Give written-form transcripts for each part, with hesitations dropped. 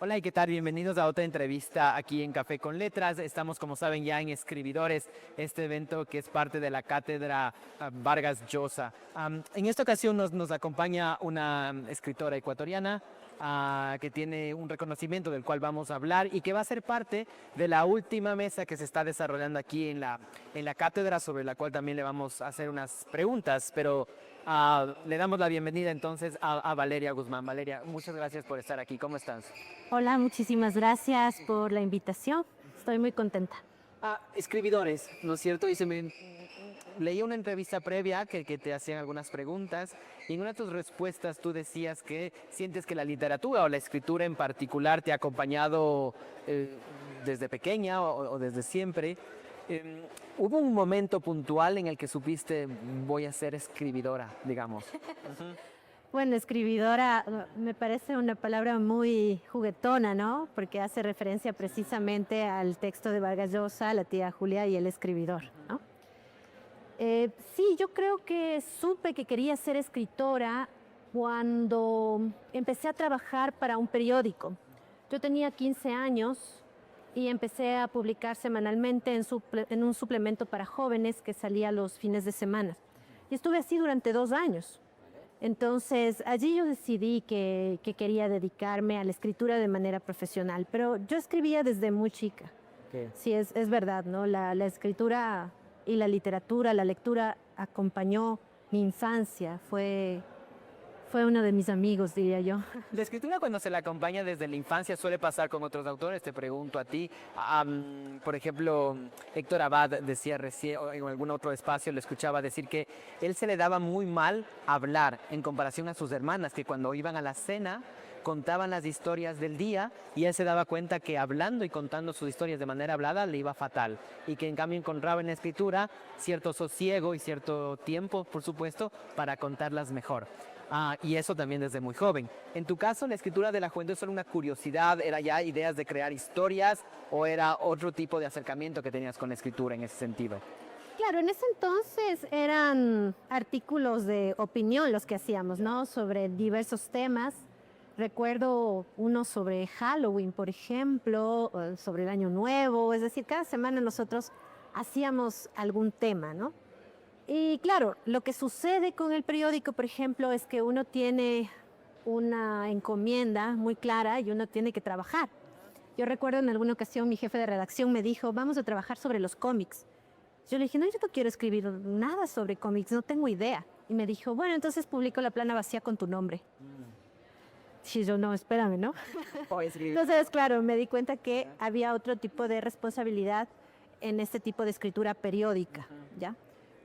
Hola y qué tal, bienvenidos a otra entrevista aquí en Café con Letras. Estamos, como saben, ya en Escribidores, este evento que es parte de la cátedra Vargas Llosa. En esta ocasión nos acompaña una escritora ecuatoriana que tiene un reconocimiento del cual vamos a hablar y que va a ser parte de la última mesa que se está desarrollando aquí en la cátedra, sobre la cual también le vamos a hacer unas preguntas, pero le damos la bienvenida entonces a Valeria Guzmán. Valeria, muchas gracias por estar aquí. ¿Cómo estás? Hola, muchísimas gracias por la invitación. Estoy muy contenta. Escribidores, ¿no es cierto? Leí una entrevista previa que te hacían algunas preguntas y en una de tus respuestas tú decías que sientes que la literatura o la escritura en particular te ha acompañado desde pequeña o desde siempre. ¿Hubo un momento puntual en el que supiste voy a ser escribidora, digamos? Bueno, escribidora me parece una palabra muy juguetona, ¿no? Porque hace referencia precisamente al texto de Vargas Llosa, la tía Julia y el escribidor, ¿no? Sí, yo creo que supe que quería ser escritora cuando empecé a trabajar para un periódico. Yo tenía 15 años y empecé a publicar semanalmente en un suplemento para jóvenes que salía los fines de semana. Y estuve así durante 2 años. Entonces, allí yo decidí que quería dedicarme a la escritura de manera profesional, pero yo escribía desde muy chica. ¿Qué? Sí, es verdad, ¿no? La escritura y la literatura, la lectura acompañó mi infancia, fue uno de mis amigos, diría yo. La escritura cuando se la acompaña desde la infancia suele pasar con otros autores, te pregunto a ti. Por ejemplo, Héctor Abad decía recién, o en algún otro espacio le escuchaba decir que él se le daba muy mal hablar en comparación a sus hermanas, que cuando iban a la cena contaban las historias del día y él se daba cuenta que hablando y contando sus historias de manera hablada le iba fatal y que en cambio encontraba en la escritura cierto sosiego y cierto tiempo, por supuesto, para contarlas mejor. Y eso también desde muy joven. En tu caso, la escritura de la juventud es solo una curiosidad, ¿era ya ideas de crear historias o era otro tipo de acercamiento que tenías con la escritura en ese sentido? Claro, en ese entonces eran artículos de opinión los que hacíamos, ¿no? Sobre diversos temas. Recuerdo uno sobre Halloween, por ejemplo, o sobre el Año Nuevo, es decir, cada semana nosotros hacíamos algún tema, ¿no? Y claro, lo que sucede con el periódico, por ejemplo, es que uno tiene una encomienda muy clara y uno tiene que trabajar. Yo recuerdo en alguna ocasión mi jefe de redacción me dijo, vamos a trabajar sobre los cómics. Yo le dije, no, yo no quiero escribir nada sobre cómics, no tengo idea. Y me dijo, bueno, entonces publico la plana vacía con tu nombre. Y yo, no, espérame, ¿no? O escribir. Entonces, claro, me di cuenta que había otro tipo de responsabilidad en este tipo de escritura periódica, ¿ya?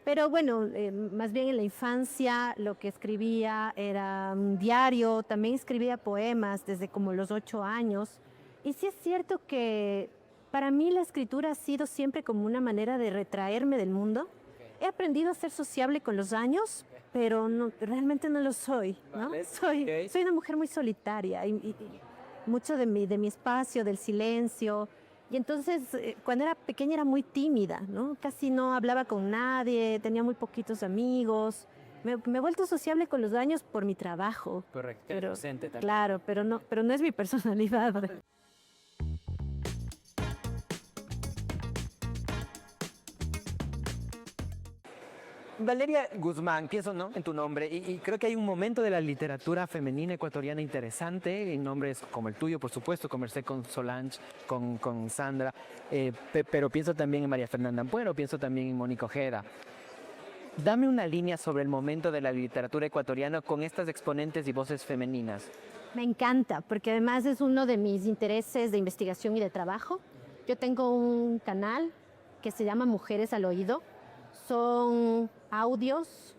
Pero bueno, más bien en la infancia lo que escribía era un diario, también escribía poemas desde como los 8 años. Y sí es cierto que para mí la escritura ha sido siempre como una manera de retraerme del mundo. He aprendido a ser sociable con los años, pero realmente no lo soy, ¿no? Vale, ok. Soy una mujer muy solitaria y mucho de mi espacio, del silencio. Y entonces, cuando era pequeña era muy tímida, ¿no? Casi no hablaba con nadie, tenía muy poquitos amigos. Me he vuelto sociable con los años por mi trabajo. Correcto. Pero, Docente también. claro, pero no es mi personalidad. Valeria Guzmán, pienso, ¿no?, en tu nombre, y creo que hay un momento de la literatura femenina ecuatoriana interesante, en nombres como el tuyo, por supuesto, conversé con Solange, con Sandra, pero pienso también en María Fernanda Ampuero, pienso también en Mónica Ojeda. Dame una línea sobre el momento de la literatura ecuatoriana con estas exponentes y voces femeninas. Me encanta, porque además es uno de mis intereses de investigación y de trabajo. Yo tengo un canal que se llama Mujeres al Oído. Son audios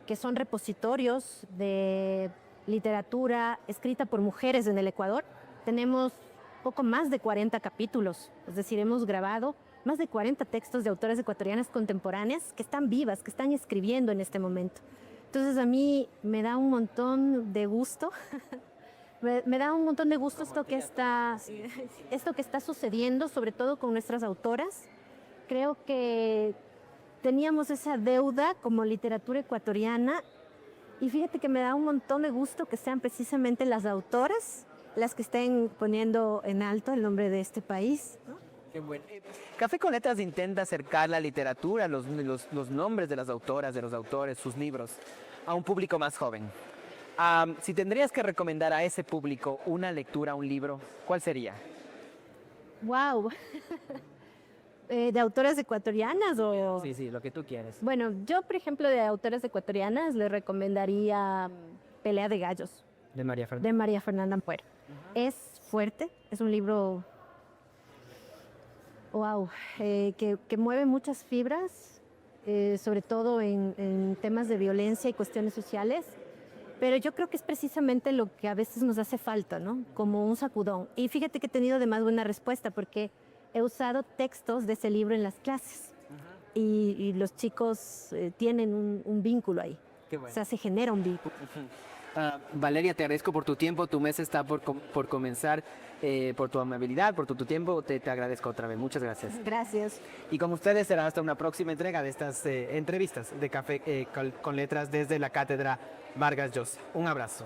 que son repositorios de literatura escrita por mujeres en el Ecuador. Tenemos poco más de 40 capítulos, es decir, hemos grabado más de 40 textos de autoras ecuatorianas contemporáneas que están vivas, que están escribiendo en este momento. Entonces a mí me da un montón de gusto. Me da un montón de gusto esto que está sucediendo, sobre todo con nuestras autoras. Creo que teníamos esa deuda como literatura ecuatoriana y fíjate que me da un montón de gusto que sean precisamente las autoras las que estén poniendo en alto el nombre de este país, ¿no? Qué bueno. Café con Letras intenta acercar la literatura, los nombres de las autoras, de los autores, sus libros, a un público más joven. Si tendrías que recomendar a ese público una lectura, un libro, ¿cuál sería? ¡Wow! ¿De autoras ecuatorianas o...? Sí, sí, lo que tú quieres. Bueno, yo, por ejemplo, de autoras ecuatorianas le recomendaría Pelea de Gallos, De María de Fernanda. María Fernanda Ampuero. Es fuerte, es un libro, wow, que mueve muchas fibras, sobre todo en temas de violencia y cuestiones sociales, pero yo creo que es precisamente lo que a veces nos hace falta, ¿no? Como un sacudón. Y fíjate que he tenido además buena respuesta porque he usado textos de ese libro en las clases y los chicos tienen un vínculo ahí. Qué O bueno. sea, se genera un vínculo. Valeria, te agradezco por tu tiempo, tu mes está por comenzar, por tu amabilidad, por tu tiempo, te agradezco otra vez, muchas gracias. Gracias. Y con ustedes será hasta una próxima entrega de estas entrevistas de Café con Letras desde la Cátedra Vargas Llosa. Un abrazo.